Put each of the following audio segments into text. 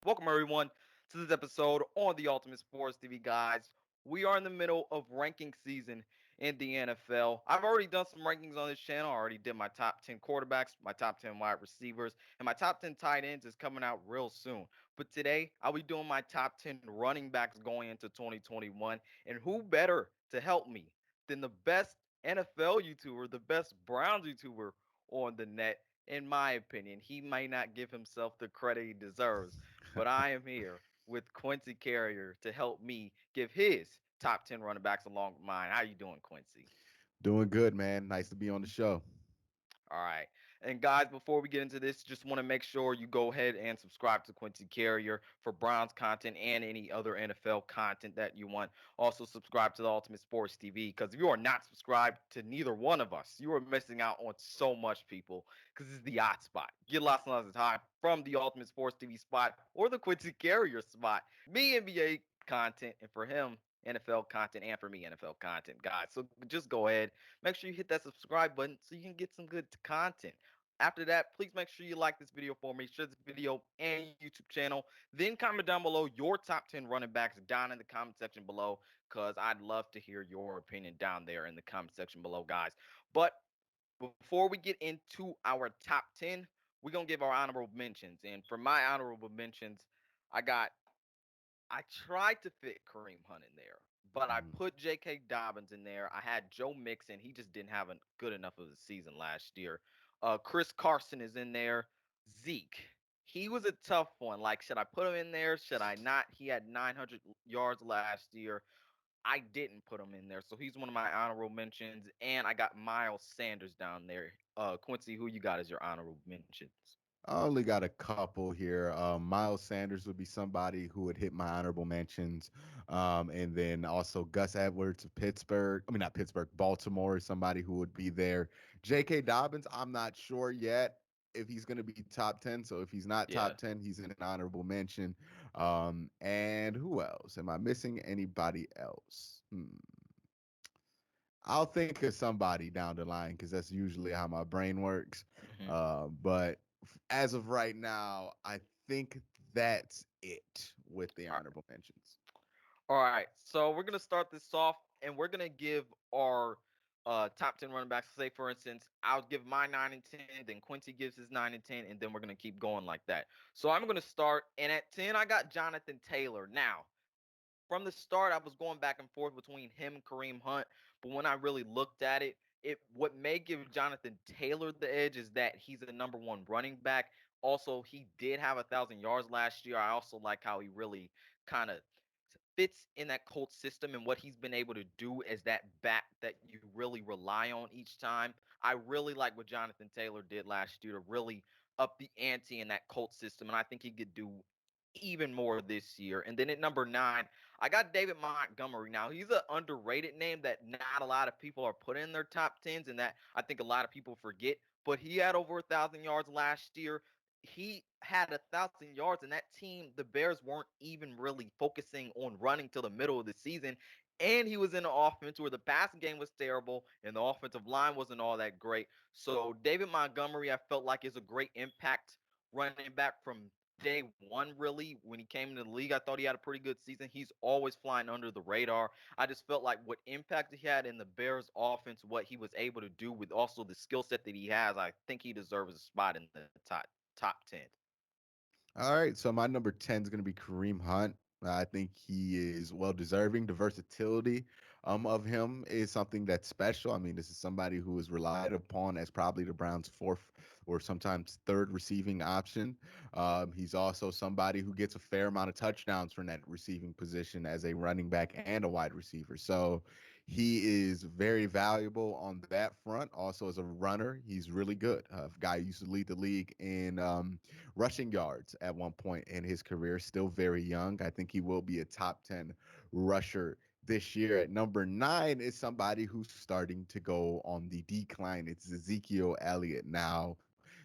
Welcome, everyone, to this episode on the Ultimate Sports TV, guys. We are in the middle of ranking season in the NFL. I've already done some rankings on this channel. I already did my top 10 quarterbacks, my top 10 wide receivers, and my top 10 tight ends is coming out real soon. But today, I'll be doing my top 10 running backs going into 2021. And who better to help me than the best NFL YouTuber, the best Browns YouTuber on the net? In my opinion, he may not give himself the credit he deserves, but I am here with Quincy Carrier to help me give his top 10 running backs along with mine. How you doing, Quincy? Doing good, man. Nice to be on the show. All right. And guys, before we get into this, just want to make sure you go ahead and subscribe to Quincy Carrier for Browns content and any other NFL content that you want. Also, subscribe to the Ultimate Sports TV because if you are not subscribed to neither one of us, you are missing out on so much, people, because it's the hot spot. Get lots and lots of time from the Ultimate Sports TV spot or the Quincy Carrier spot. Me, NBA content, and for him, NFL content, and for me, NFL content, guys. So just go ahead. Make sure you hit that subscribe button so you can get some good content. After that, please make sure you like this video for me, share this video and YouTube channel. Then comment down below your top 10 running backs down in the comment section below because I'd love to hear your opinion down there in the comment section below, guys. But before we get into our top 10, we're going to give our honorable mentions. And for my honorable mentions, I got I tried to fit Kareem Hunt in there, but I Mhm. put J.K. Dobbins in there. I had Joe Mixon. He just didn't have a good enough of a season last year. Chris Carson is in there. Zeke. He was a tough one. Like, should I put him in there? Should I not? He had 900 yards last year. I didn't put him in there. So he's one of my honorable mentions. And I got Miles Sanders down there. Quincy, who you got as your honorable mentions? I only got a couple here. Miles Sanders would be somebody who would hit my honorable mentions. And then also Gus Edwards of Pittsburgh. I mean, not Pittsburgh, Baltimore is somebody who would be there. J.K. Dobbins, I'm not sure yet if he's going to be top 10. So if he's not top Yeah. 10, he's in an honorable mention. And who else? Am I missing anybody else? I'll think of somebody down the line because that's usually how my brain works. Mhm. But as of right now, I think that's it with the All right. honorable mentions. All right, so we're gonna start this off, and we're gonna give our top 10 running backs. Say, for instance, I'll give my 9 and 10, then Quincy gives his 9 and 10, and then we're gonna keep going like that. So I'm gonna start, and at 10, I got Jonathan Taylor. Now, from the start, I was going back and forth between him and Kareem Hunt, but when I really looked at it, what may give Jonathan Taylor the edge is that he's a number one running back. Also, he did have 1,000 yards last year. I also like how he really kind of fits in that Colts system and what he's been able to do as that back that you really rely on each time. I really like what Jonathan Taylor did last year to really up the ante in that Colts system, and I think he could do even more this year. And then at number 9, I got David Montgomery. Now, he's an underrated name that not a lot of people are putting in their top 10s, and that I think a lot of people forget. But he had over 1,000 yards last year. He had 1,000 yards, and that team, the Bears, weren't even really focusing on running till the middle of the season. And he was in an offense where the passing game was terrible and the offensive line wasn't all that great. So David Montgomery, I felt like is a great impact running back from day one, really. When he came into the league, I thought he had a pretty good season. He's always flying under the radar. I just felt like what impact he had in the Bears offense, what he was able to do with also the skill set that he has, I think he deserves a spot in the top 10. All right, so my number 10 is going to be Kareem Hunt. I think he is well deserving. The versatility of him is something that's special. I mean, this is somebody who is relied upon as probably the Browns' fourth or sometimes third receiving option. He's also somebody who gets a fair amount of touchdowns from that receiving position as a running back and a wide receiver. So he is very valuable on that front. Also, as a runner, he's really good. A guy who used to lead the league in rushing yards at one point in his career, still very young. I think he will be a top 10 rusher this year. At number 9 is somebody who's starting to go on the decline. It's Ezekiel Elliott. Now,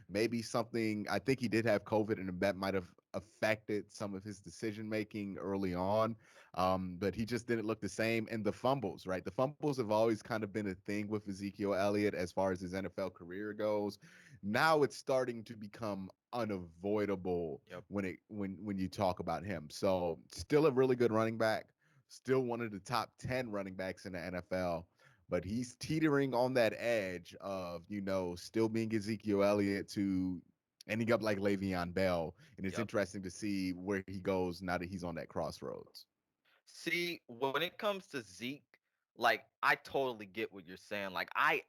maybe something, I think he did have COVID, and that might have affected some of his decision making early on. But he just didn't look the same. And the fumbles, right? The fumbles have always kind of been a thing with Ezekiel Elliott as far as his NFL career goes. now it's starting to become unavoidable Yep. when you talk about him. So still a really good running back, still one of the top 10 running backs in the NFL, but he's teetering on that edge of, still being Ezekiel Elliott to ending up like Le'Veon Bell. And it's Yep. interesting to see where he goes now that he's on that crossroads. See, when it comes to Zeke, like I totally get what you're saying. Like I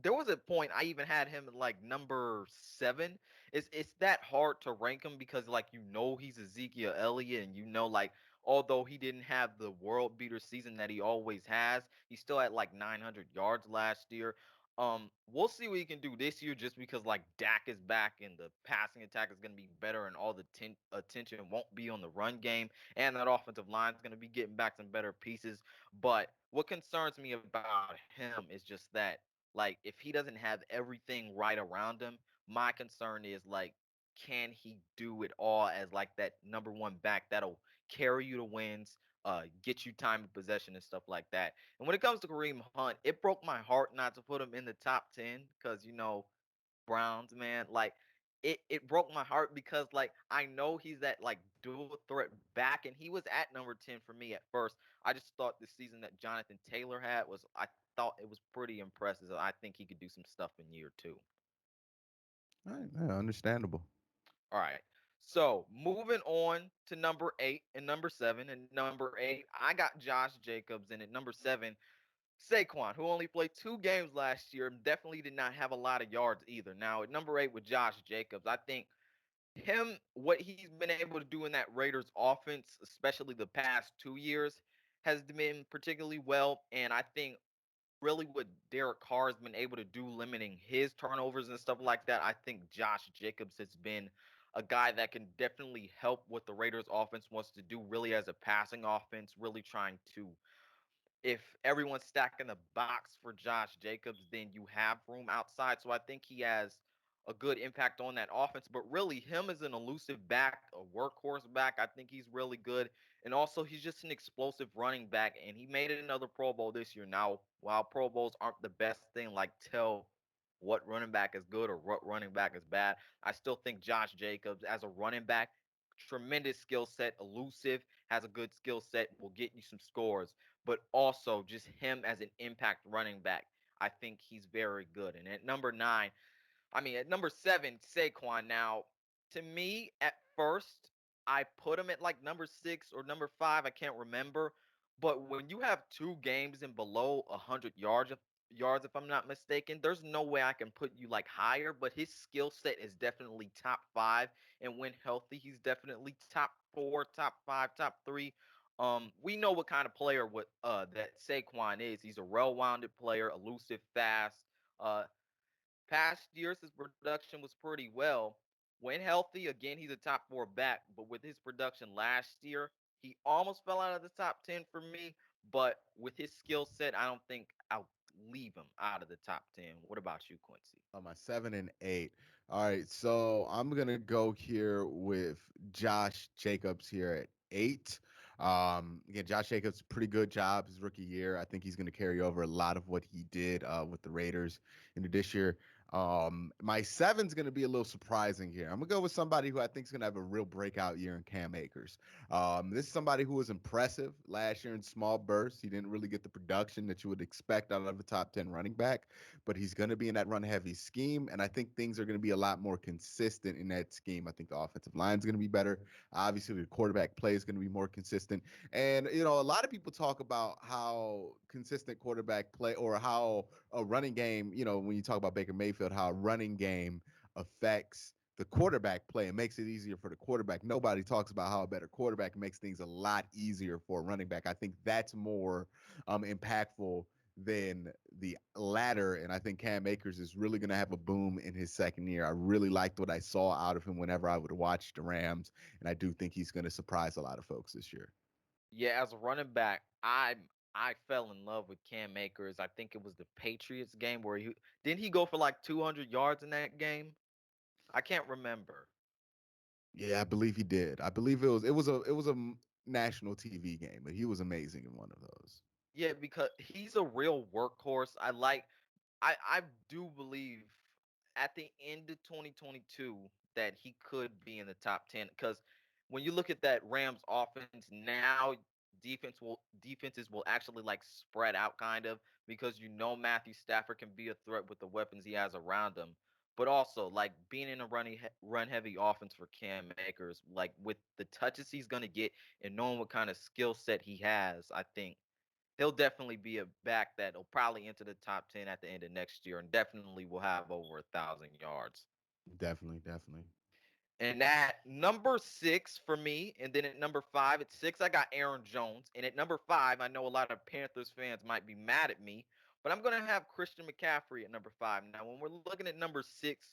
there was a point I even had him at like number 7. It's that hard to rank him because like he's Ezekiel Elliott and like although he didn't have the world beater season that he always has, he still had like 900 yards last year. We'll see what he can do this year just because like Dak is back and the passing attack is going to be better and all the attention won't be on the run game and that offensive line is going to be getting back some better pieces. But what concerns me about him is just that, like, if he doesn't have everything right around him, my concern is like, can he do it all as like that number one back that'll carry you to wins, get you time of possession and stuff like that. And when it comes to Kareem Hunt, it broke my heart not to put him in the top 10 because Browns, man. Like it broke my heart because like I know he's that like dual threat back, and he was at number 10 for me at first. I just thought the season that Jonathan Taylor had was I thought it was pretty impressive. I think he could do some stuff in year 2. All right, yeah, understandable. All right. So moving on to number 8 and number 7. And number 8, I got Josh Jacobs, and at number 7, Saquon, who only played 2 games last year and definitely did not have a lot of yards either. Now at number 8 with Josh Jacobs, I think what he's been able to do in that Raiders offense, especially the past 2 years, has been particularly well. And I think really what Derek Carr has been able to do, limiting his turnovers and stuff like that, I think Josh Jacobs has been a guy that can definitely help what the Raiders offense wants to do, really as a passing offense, really trying to if everyone's stacking the box for Josh Jacobs, then you have room outside. So I think he has a good impact on that offense. But really, him as an elusive back, a workhorse back, I think he's really good. And also, he's just an explosive running back. And he made it another Pro Bowl this year. Now, while Pro Bowls aren't the best thing, like tell what running back is good or what running back is bad, I still think Josh Jacobs as a running back, tremendous skill set, elusive, has a good skill set, will get you some scores, but also just him as an impact running back. I think he's very good. And at number 9, at number 7, Saquon. Now, to me, at first, I put him at like number 6 or number 5. I can't remember. But when you have 2 games and below 100 yards, if I'm not mistaken, there's no way I can put you like higher. But his skill set is definitely top 5, and when healthy, he's definitely top 4, top 5, top 3. We know what kind of player that Saquon is. He's a well-rounded player, elusive, fast. Past years, his production was pretty well. When healthy, again, he's a top 4 back. But with his production last year, he almost fell out of the top 10 for me. But with his skill set, I don't think I'll leave him out of the top 10. What about you, Quincy? On my 7 and 8. All right, so I'm gonna go here with Josh Jacobs here at 8. Again, Josh Jacobs, pretty good job his rookie year. I think he's gonna carry over a lot of what he did with the Raiders into this year. My seven's gonna be a little surprising here. I'm gonna go with somebody who I think is gonna have a real breakout year in Cam Akers. This is somebody who was impressive last year in small bursts. He didn't really get the production that you would expect out of a top 10 running back, but he's going to be in that run heavy scheme. And I think things are going to be a lot more consistent in that scheme. I think the offensive line is going to be better. Obviously, the quarterback play is going to be more consistent. And, a lot of people talk about how consistent quarterback play or how a running game, when you talk about Baker Mayfield, how a running game affects the quarterback play and makes it easier for the quarterback. Nobody talks about how a better quarterback makes things a lot easier for a running back. I think that's more impactful than the latter. And I think Cam Akers is really going to have a boom in his second year. I really liked what I saw out of him whenever I would watch the Rams. And I do think he's going to surprise a lot of folks this year. Yeah, as a running back, I fell in love with Cam Akers. I think it was the Patriots game where he didn't he go for like 200 yards in that game? I can't remember. Yeah, I believe he did. I believe it was a national TV game, but he was amazing in one of those. Yeah, because he's a real workhorse. I do believe at the end of 2022 that he could be in the top 10 because when you look at that Rams offense now, defenses will actually like spread out kind of because Matthew Stafford can be a threat with the weapons he has around him. But also, like being in a run heavy offense for Cam Akers, like with the touches he's gonna get and knowing what kind of skill set he has, I think he'll definitely be a back that'll probably enter the top 10 at the end of next year and definitely will have over 1,000 yards. Definitely, definitely. And at number six for me, and then at number five, at six, I got Aaron Jones. And at number five, I know a lot of Panthers fans might be mad at me, but I'm going to have Christian McCaffrey at number five. Now, when we're looking at number six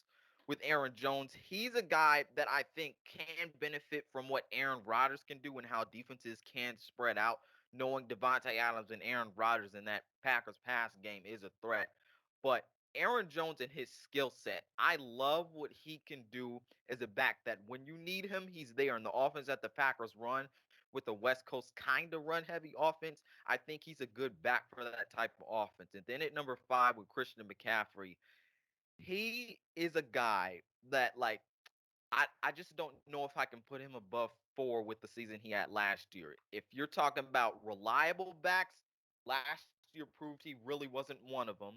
with Aaron Jones, he's a guy that I think can benefit from what Aaron Rodgers can do and how defenses can spread out, knowing Devontae Adams and Aaron Rodgers in that Packers pass game is a threat. But Aaron Jones and his skill set, I love what he can do as a back that when you need him, he's there. And the offense that the Packers run with the West Coast kind of run heavy offense, I think he's a good back for that type of offense. And then at number five with Christian McCaffrey, he is a guy that like I just don't know if I can put him above four with the season he had last year. If you're talking about reliable backs, last year proved he really wasn't one of them.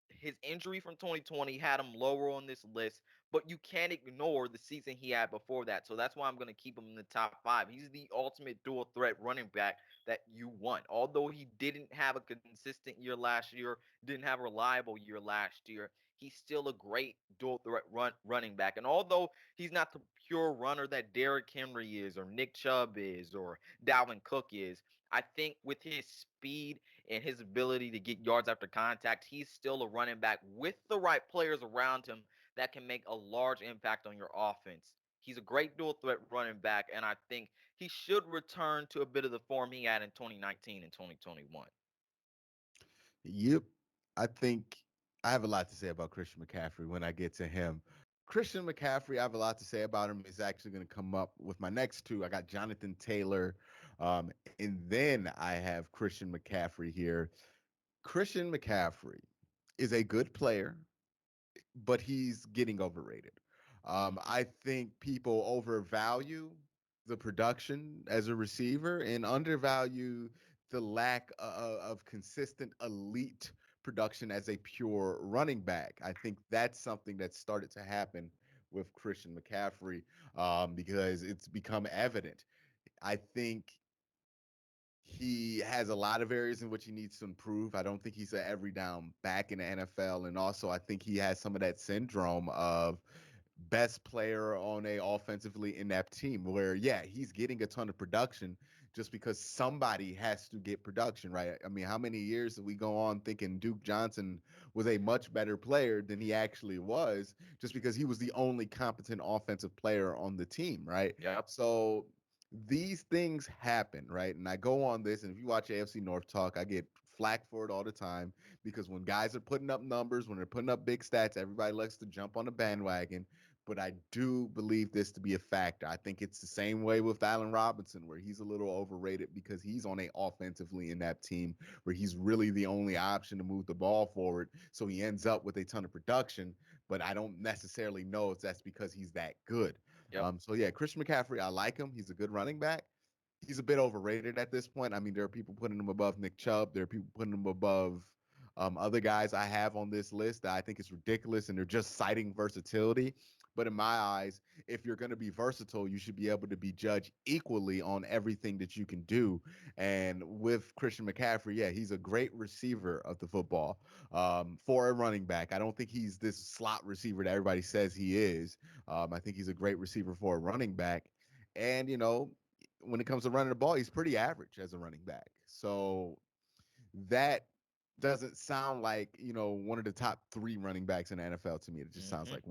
His injury from 2020 had him lower on this list, but you can't ignore the season he had before that. So that's why I'm going to keep him in the top five. He's the ultimate dual threat running back that you want. Although he didn't have a consistent year last year, didn't have a reliable year last year, he's still a great dual threat running back. And although he's not the pure runner that Derrick Henry is, or Nick Chubb is, or Dalvin Cook is, I think with his speed and his ability to get yards after contact, he's still a running back with the right players around him that can make a large impact on your offense. He's a great dual threat running back, and I think he should return to a bit of the form he had in 2019 and 2021. Yep. I think I have a lot to say about Christian McCaffrey when I get to him. Christian McCaffrey, I have a lot to say about him. Is actually going to come up with my next two. I got Jonathan Taylor, and then I have Christian McCaffrey here. Christian McCaffrey is a good player, but he's getting overrated. Mm-hmm. I think people overvalue the production as a receiver and undervalue the lack of consistent elite production as a pure running back. I think that's something that started to happen with Christian McCaffrey because it's become evident. I think he has a lot of areas in which he needs to improve. I don't think he's an every down back in the NFL. And also, I think he has some of that syndrome of best player on a offensively inept team where, yeah, he's getting a ton of production just because somebody has to get production, right? I mean, how many years did we go on thinking Duke Johnson was a much better player than he actually was just because he was the only competent offensive player on the team, right? Yep. So these things happen, right? And I go on this, and if you watch AFC North talk, I get flack for it all the time because when guys are putting up numbers, when they're putting up big stats, everybody likes to jump on the bandwagon. But I do believe this to be a factor. I think it's the same way with Allen Robinson, where he's a little overrated because he's on a offensively inept team where he's really the only option to move the ball forward. So he ends up with a ton of production, but I don't necessarily know if that's because he's that good. Yep. So yeah, Christian McCaffrey, I like him. He's a good running back. He's a bit overrated at this point. I mean, there are people putting him above Nick Chubb. There are people putting him above other guys I have on this list that I think is ridiculous, and they're just citing versatility. But in my eyes, if you're going to be versatile, you should be able to be judged equally on everything that you can do. And with Christian McCaffrey, yeah, he's a great receiver of the football for a running back. I don't think he's this slot receiver that everybody says he is. I think he's a great receiver for a running back. And, when it comes to running the ball, he's pretty average as a running back. So that doesn't sound like, one of the top three running backs in the NFL to me. It just sounds Mm-hmm. like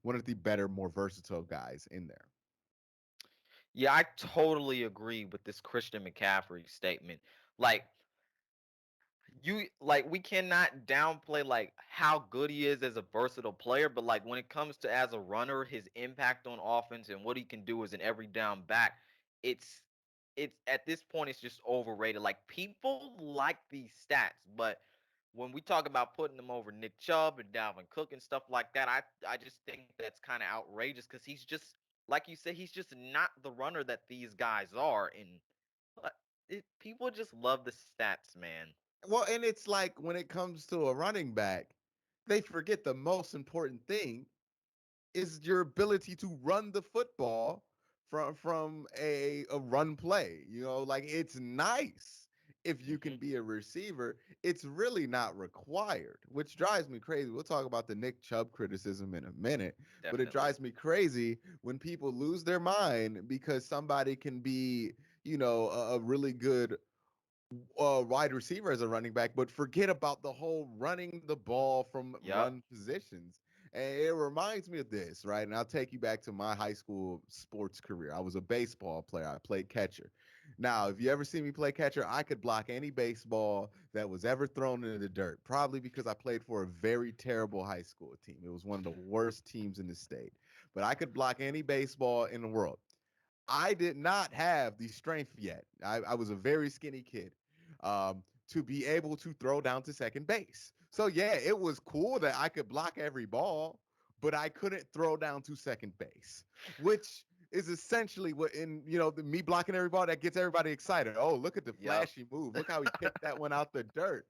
one of the better, more versatile guys in there. Yeah, I totally agree with this Christian McCaffrey statement. Like, we cannot downplay like how good he is as a versatile player, but like when it comes to as a runner, his impact on offense and what he can do as an every down back, it's it's at this point it's just overrated. Like people like these stats, but when we talk about putting him over Nick Chubb and Dalvin Cook and stuff like that, I just think that's kind of outrageous because he's just like you said, he's just not the runner that these guys are. And people just love the stats, man. Well, and it's like when it comes to a running back, they forget the most important thing is your ability to run the football from a run play. You know, like it's nice if you can Hmm. be a receiver. It's really not required, which drives me crazy. We'll talk about the Nick Chubb criticism in a minute, but it Definitely. drives me crazy when people lose their mind because somebody can be, a really good wide receiver as a running back, but forget about the whole running the ball from Yep. run positions. And it reminds me of this, right? And I'll take you back to my high school sports career. I was a baseball player. I played catcher. Now, if you ever see me play catcher, I could block any baseball that was ever thrown into the dirt, probably because I played for a very terrible high school team. It was one of the worst teams in the state. But I could block any baseball in the world. I did not have the strength yet. I was a very skinny kid to be able to throw down to second base. So, yeah, it was cool that I could block every ball, but I couldn't throw down to second base, which is essentially what me blocking every ball that gets everybody excited. Oh, look at the Yep. flashy move. Look how he picked that one out the dirt.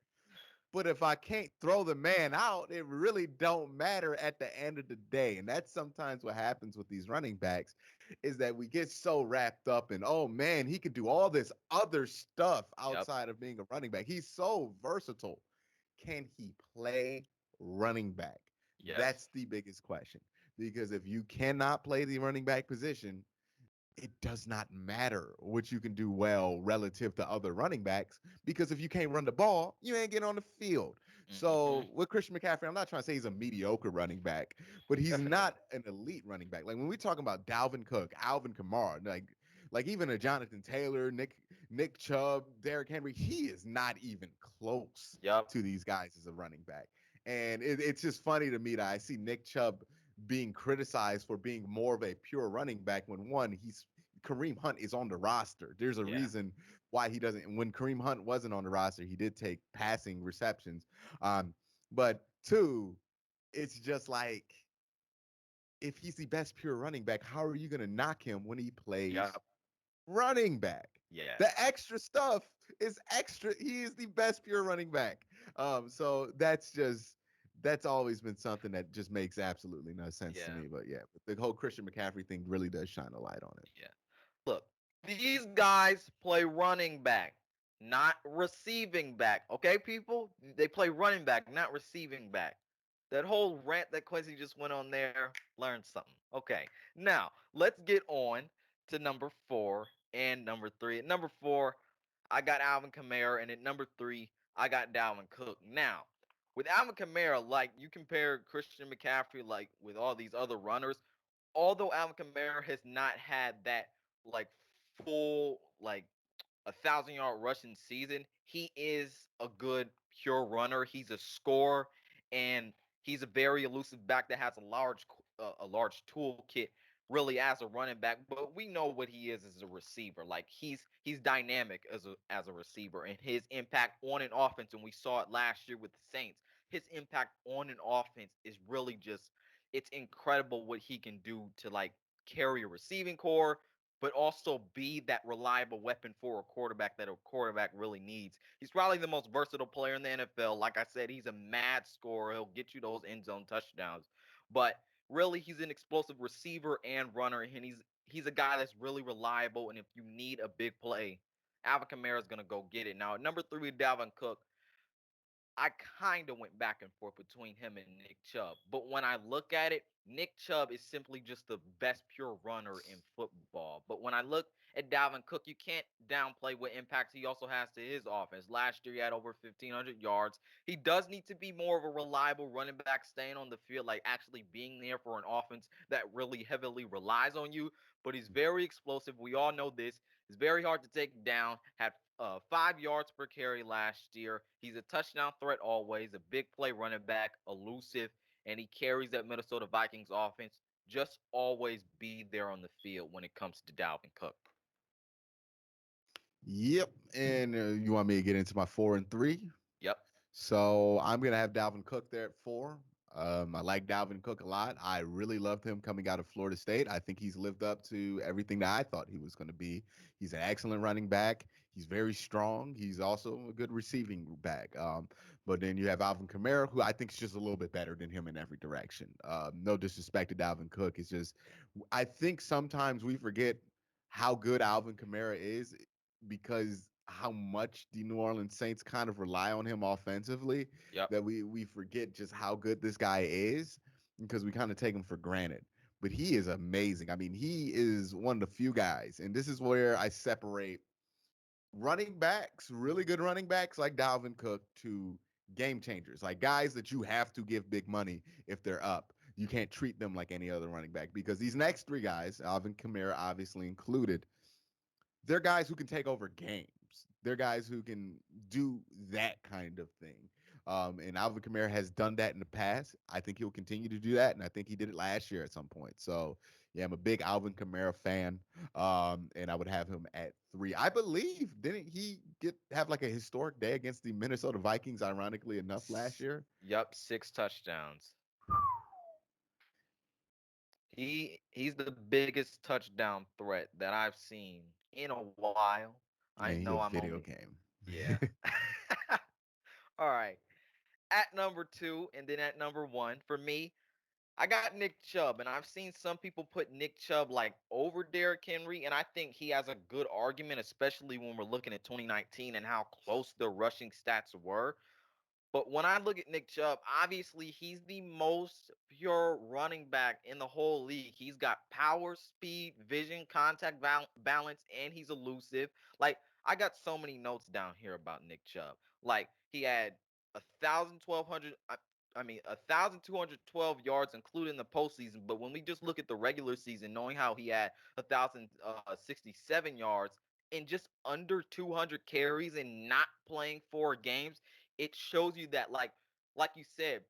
But if I can't throw the man out, it really don't matter at the end of the day. And that's sometimes what happens with these running backs is that we get so wrapped up in, oh man, he could do all this other stuff Yep. outside of being a running back. He's so versatile. Can he play running back? Yes. That's the biggest question. Because if you cannot play the running back position, it does not matter what you can do well relative to other running backs because if you can't run the ball, you ain't getting on the field. Hmm. So with Christian McCaffrey, I'm not trying to say he's a mediocre running back, but he's Definitely. not an elite running back. Like when we talking about Dalvin Cook, Alvin Kamara, like even a Jonathan Taylor, Nick Chubb, Derrick Henry, he is not even close Yep. to these guys as a running back. And it's just funny to me that I see Nick Chubb being criticized for being more of a pure running back when one, he's Kareem Hunt is on the roster. There's a Yeah. reason why he doesn't. When Kareem Hunt wasn't on the roster, he did take passing receptions. But two, it's just like if he's the best pure running back, how are you going to knock him when he Yep. plays running back? The Yes. extra stuff is extra. He is the best pure running back. So that's always been something that just makes absolutely no sense to Yeah. me. But yeah, the whole Christian McCaffrey thing really does shine a light on it. Yeah. Look, these guys play running back, not receiving back. Okay, people? They play running back, not receiving back. That whole rant that Quincy just went on there, learn something. Okay, now let's get on to number 4 and number 3. At number 4, I got Alvin Kamara, and at number 3, I got Dalvin Cook. Now, with Alvin Kamara, like you compare Christian McCaffrey, like with all these other runners, although Alvin Kamara has not had that like full like 1,000-yard rushing season, he is a good pure runner. He's a scorer, and he's a very elusive back that has a large toolkit really as a running back. But we know what he is as a receiver. Like he's dynamic as a receiver, and his impact on an offense. And we saw it last year with the Saints. His impact on an offense is really just it's incredible what he can do to like carry a receiving core, but also be that reliable weapon for a quarterback that a quarterback really needs. He's probably the most versatile player in the NFL. Like I said, he's a mad scorer. He'll get you those end zone touchdowns. But really, he's an explosive receiver and runner, and he's a guy that's really reliable. And if you need a big play, Alvin Kamara is gonna go get it. Now, at number 3, Dalvin Cook. I kind of went back and forth between him and Nick Chubb. But when I look at it, Nick Chubb is simply just the best pure runner in football. But when I look at Dalvin Cook, you can't downplay what impacts he also has to his offense. Last year, he had over 1,500 yards. He does need to be more of a reliable running back, staying on the field, like actually being there for an offense that really heavily relies on you. But he's very explosive. We all know this. It's very hard to take down. Had 5 yards per carry last year. He's a touchdown threat always, a big play running back, elusive, and he carries that Minnesota Vikings offense. Just always be there on the field when it comes to Dalvin Cook. Yep. And you want me to get into my 4 and 3? Yep. So I'm gonna have Dalvin Cook there at 4. I like Dalvin Cook a lot. I really loved him coming out of Florida State. I think he's lived up to everything that I thought he was going to be. He's an excellent running back. He's very strong. He's also a good receiving back. But then you have Alvin Kamara, who I think is just a little bit better than him in every direction. No disrespect to Dalvin Cook. It's just I think sometimes we forget how good Alvin Kamara is because how much the New Orleans Saints kind of rely on him offensively Yep. that we forget just how good this guy is because we kind of take him for granted. But he is amazing. I mean, he is one of the few guys, and this is where I separate running backs, really good running backs like Dalvin Cook, to game changers, like guys that you have to give big money if they're up. You can't treat them like any other running back because these next three guys, Alvin Kamara obviously included, they're guys who can take over games. They're guys who can do that kind of thing. And Alvin Kamara has done that in the past. I think he'll continue to do that, and I think he did it last year at some point. So, yeah, I'm a big Alvin Kamara fan, and I would have him at 3. I believe didn't he get have like a historic day against the Minnesota Vikings? Ironically enough, last year. Yep, 6 touchdowns. He's the biggest touchdown threat that I've seen in a while. I Man, he a know I'm video only game. yeah. All right. At number 2 and then at number 1 for me, I got Nick Chubb, and I've seen some people put Nick Chubb like over Derrick Henry, and I think he has a good argument, especially when we're looking at 2019 and how close the rushing stats were. But when I look at Nick Chubb, obviously he's the most pure running back in the whole league. He's got power, speed, vision, contact balance, and he's elusive. Like, I got so many notes down here about Nick Chubb. Like, he had 1,200. I mean, 1,212 yards, including the postseason. But when we just look at the regular season, knowing how he had 1,067 yards in just under 200 carries and not playing 4 games, it shows you that, like you said,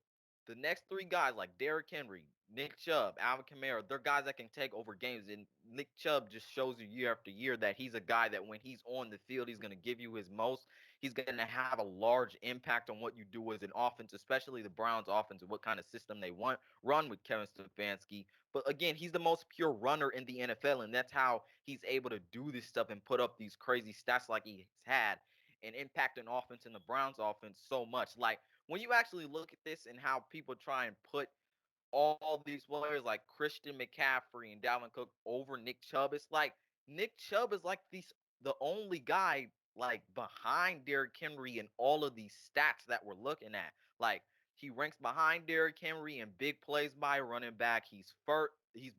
the next 3 guys like Derrick Henry, Nick Chubb, Alvin Kamara, they're guys that can take over games. And Nick Chubb just shows you year after year that he's a guy that when he's on the field, he's going to give you his most. He's going to have a large impact on what you do as an offense, especially the Browns' offense and what kind of system they want run with Kevin Stefanski. But again, he's the most pure runner in the NFL, and that's how he's able to do this stuff and put up these crazy stats like he's had and impact an offense in the Browns offense so much. Like when you actually look at this and how people try and put all these players like Christian McCaffrey and Dalvin Cook over Nick Chubb, it's like Nick Chubb is like the only guy like behind Derrick Henry in all of these stats that we're looking at. Like he ranks behind Derrick Henry in big plays by running back. He's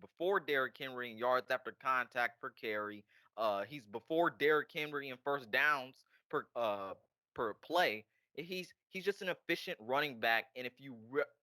before Derrick Henry in yards after contact per carry. He's before Derrick Henry in first downs per play. He's just an efficient running back, and if you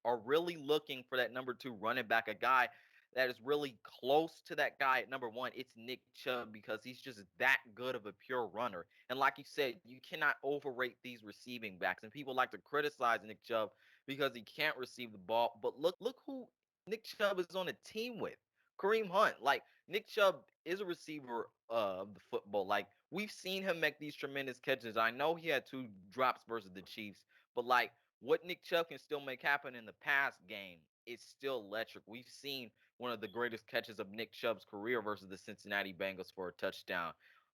are really looking for that number 2 running back, a guy that is really close to that guy at number 1, it's Nick Chubb because he's just that good of a pure runner. And like you said, you cannot overrate these receiving backs, and people like to criticize Nick Chubb because he can't receive the ball. But look who Nick Chubb is on a team with. Kareem Hunt. Like Nick Chubb is a receiver of the football. Like we've seen him make these tremendous catches. I know he had 2 drops versus the Chiefs, but like what Nick Chubb can still make happen in the past game is still electric. We've seen one of the greatest catches of Nick Chubb's career versus the Cincinnati Bengals for a touchdown.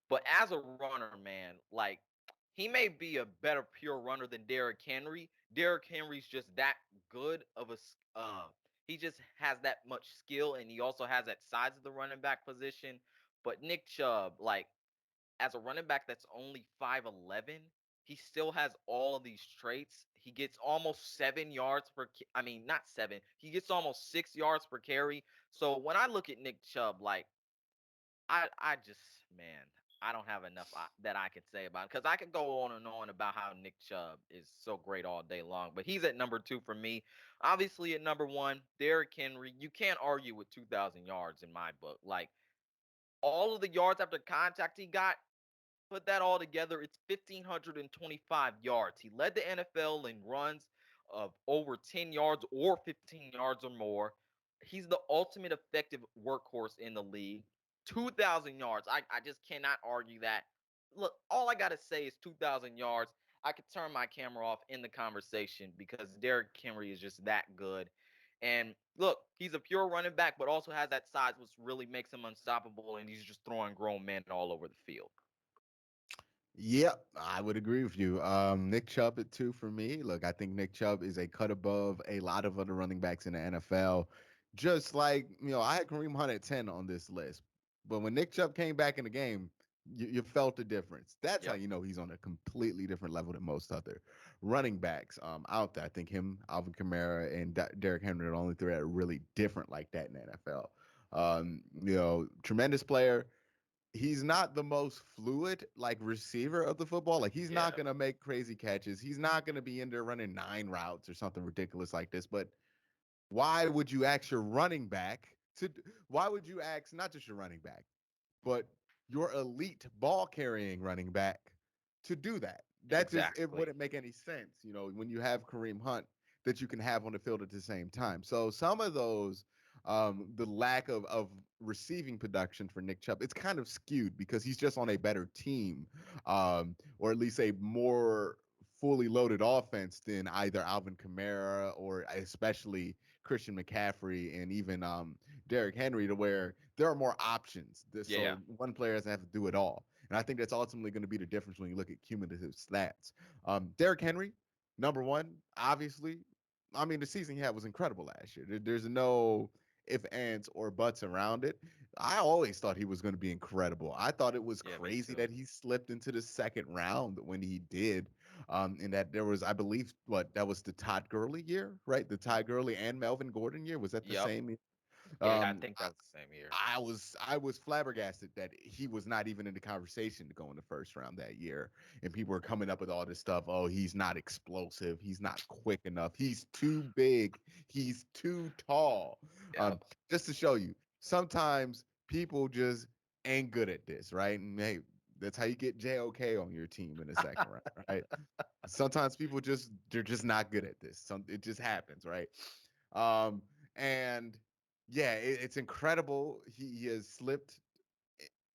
But as a runner, man, like he may be a better pure runner than Derrick Henry. Derrick Henry's just that good of a he just has that much skill, and he also has that size of the running back position. But Nick Chubb, like as a running back that's only 5'11", he still has all of these traits. He gets almost 7 yards per. I mean, not 7. He gets almost 6 yards per carry. So when I look at Nick Chubb, like I just man, I don't have enough that I could say about it because I could go on and on about how Nick Chubb is so great all day long. But he's at number 2 for me. Obviously at number 1, Derrick Henry. You can't argue with 2,000 yards in my book. Like all of the yards after contact he got, put that all together, it's 1,525 yards. He led the NFL in runs of over 10 yards or 15 yards or more. He's the ultimate effective workhorse in the league. 2,000 yards. I just cannot argue that. Look, all I got to say is 2,000 yards. I could turn my camera off in the conversation because Derrick Henry is just that good. And look, he's a pure running back, but also has that size, which really makes him unstoppable. And he's just throwing grown men all over the field. Yep, I would agree with you. Nick Chubb at 2 for me. Look, I think Nick Chubb is a cut above a lot of other running backs in the NFL. Just like, I had Kareem Hunt at 10 on this list. But when Nick Chubb came back in the game, you felt the difference. That's how Yep. you know he's on a completely different level than most other running backs out there. I think him, Alvin Kamara, and Derrick Henry are the only three that are really different like that in the NFL. Tremendous player. He's not the most fluid like receiver of the football. Like he's not Yeah. gonna make crazy catches. He's not gonna be in there running 9 routes or something ridiculous like this. But why would you ask your running back to? Why would you ask not just your running back, but your elite ball carrying running back to do that? That just it Exactly. wouldn't make any sense. When you have Kareem Hunt that you can have on the field at the same time. So some of those, the lack of receiving production for Nick Chubb, it's kind of skewed because he's just on a better team, or at least a more fully loaded offense than either Alvin Kamara or especially Christian McCaffrey and even Derrick Henry, to where there are more options. So Yeah. one player doesn't have to do it all. And I think that's ultimately going to be the difference when you look at cumulative stats. Derrick Henry, number one, obviously. I mean, the season he had was incredible last year. There's no if, ands, or buts around it. I always thought he was going to be incredible. I thought it was Yeah, me crazy too. that he slipped into the second round when he did. And that there was, I believe, that was the Todd Gurley year, right? The Todd Gurley and Melvin Gordon year. Was that the Yep. same? Yeah, I Um, think that was the same year. I was flabbergasted that he was not even in the conversation to go in the first round that year, and people were coming up with all this stuff. Oh, he's not explosive. He's not quick enough. He's too big. He's too tall. Um, Yep. just to show you, sometimes people just ain't good at this, right? And hey, that's how you get JOK on your team in the second round, right? Sometimes people they're just not good at this. It just happens, right? Um, and yeah, it's incredible. He has slipped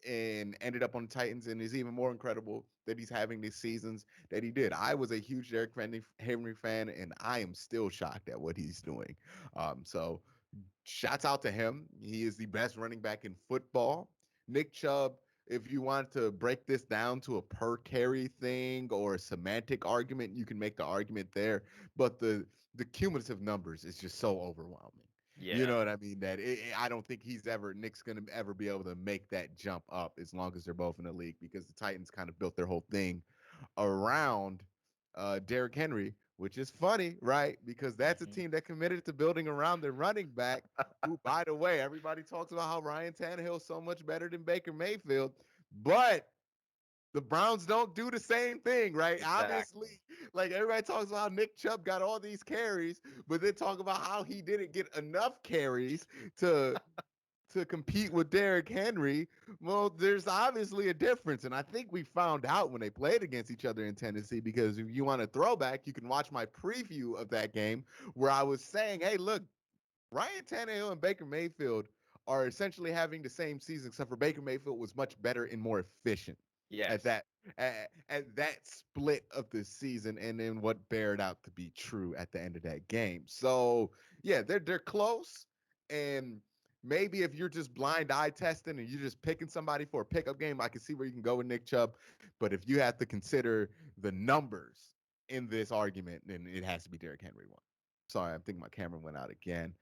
and ended up on the Titans, and it's even more incredible that he's having these seasons that he did. I was a huge Henry fan, and I am still shocked at what he's doing. So shouts out to him. He is the best running back in football. Nick Chubb, if you want to break this down to a per carry thing or a semantic argument, you can make the argument there. But the cumulative numbers is just so overwhelming. You Yeah. know what I mean? I don't think Nick's gonna ever be able to make that jump up as long as they're both in the league, because the Titans kind of built their whole thing around Derrick Henry, which is funny, right? Because that's a Hmm. team that committed to building around their running back, who, by the way, everybody talks about how Ryan Tannehill is so much better than Baker Mayfield, but the Browns don't do the same thing, right? Exactly. Obviously, like everybody talks about how Nick Chubb got all these carries, but then talk about how he didn't get enough carries to compete with Derrick Henry. Well, there's obviously a difference. And I think we found out when they played against each other in Tennessee, because if you want a throwback, you can watch my preview of that game where I was saying, hey, look, Ryan Tannehill and Baker Mayfield are essentially having the same season, except for Baker Mayfield was much better and more efficient at Yes. that at that split of the season, and then what bared out to be true at the end of that game. So yeah, they're close, and maybe if you're just blind eye testing and you're just picking somebody for a pickup game, I can see where you can go with Nick Chubb. But if you have to consider the numbers in this argument, then it has to be Derrick Henry one. Sorry, I think my camera went out again.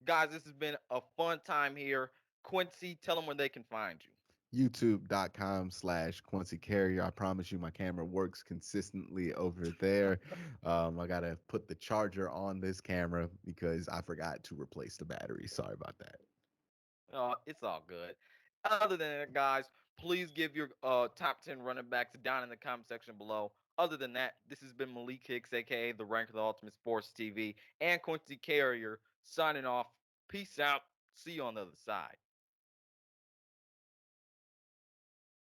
Guys, this has been a fun time here. Quincy, tell them where they can find you. YouTube.com/Quincy Carrier. I promise you my camera works consistently over there. I got to put the charger on this camera because I forgot to replace the battery. Sorry about that. It's all good. Other than that, guys, please give your top 10 running backs down in the comment section below. Other than that, this has been Malik Hicks, aka the Rank of the Ultimate Sports TV, and Quincy Carrier signing off. Peace out. See you on the other side.